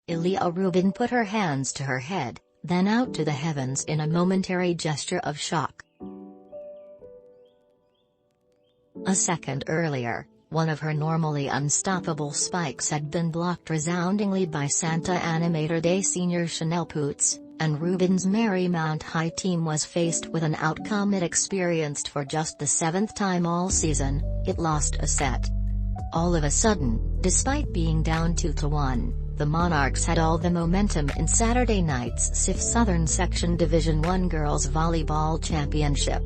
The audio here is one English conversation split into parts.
Elia Rubin put her hands to her head, then out to the heavens in a momentary gesture of shock. A second earlier, one of her normally unstoppable spikes had been blocked resoundingly by Santa Ana Mater Dei senior Shanelle Puetz, and Rubin's Marymount High team was faced with an outcome it experienced for just the 7th time all season: it lost a set. All of a sudden, despite being down 2-1, the Monarchs had all the momentum in Saturday night's CIF Southern Section Division 1 Girls Volleyball Championship.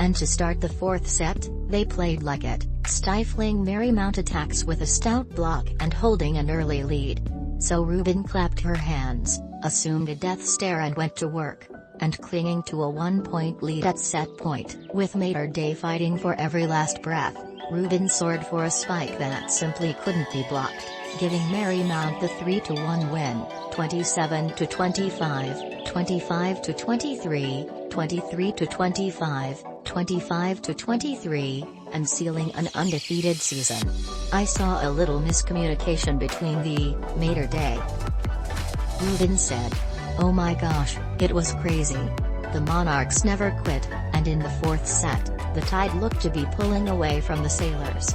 And to start the 4th set, they played like it, stifling Marymount attacks with a stout block and holding an early lead. So Rubin clapped her hands, assumed a death stare and went to work. And clinging to a 1-point lead at set point, with Mater Dei fighting for every last breath, Rubin soared for a spike that simply couldn't be blocked, giving Marymount the 3-1 win, 27-25, 25-23, 23-25, 25-23, and sealing an undefeated season. I saw a little miscommunication between the Mater Dei, Rubin said. Oh my gosh, it was crazy. The Monarchs never quit, and in the 4th set, the tide looked to be pulling away from the Sailors.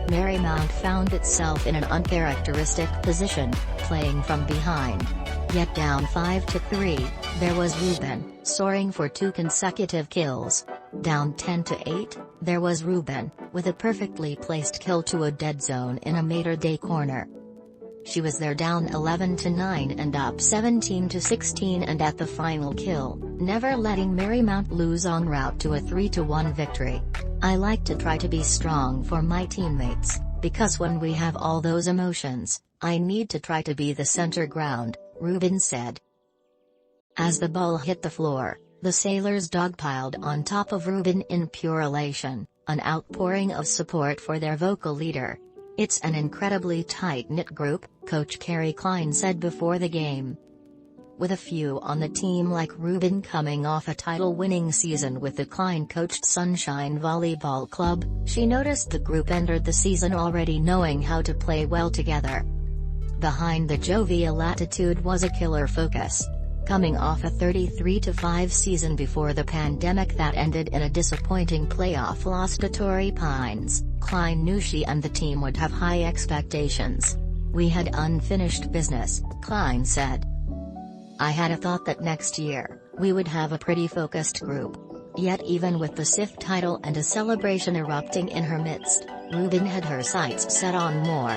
Marymount found itself in an uncharacteristic position, playing from behind. Yet down 5-3, there was Rubin, soaring for 2 consecutive kills. Down 10-8, there was Rubin, with a perfectly placed kill to a dead zone in a Mater Dei corner. She was there down 11-9 and up 17-16 and at the final kill, never letting Marymount lose en route to a 3-1 victory. I like to try to be strong for my teammates, because when we have all those emotions, I need to try to be the center ground, Rubin said. As the ball hit the floor, the Sailors dogpiled on top of Rubin in pure elation, an outpouring of support for their vocal leader. It's an incredibly tight-knit group, Coach Cari Klein said before the game. With a few on the team like Rubin coming off a title-winning season with the Klein-coached Sunshine Volleyball Club, she noticed the group entered the season already knowing how to play well together. Behind the jovial attitude was a killer focus. Coming off a 33-5 season before the pandemic that ended in a disappointing playoff loss to Torrey Pines, Klein knew she and the team would have high expectations. We had unfinished business, Klein said. I had a thought that next year, we would have a pretty focused group. Yet even with the CIF title and a celebration erupting in her midst, Rubin had her sights set on more.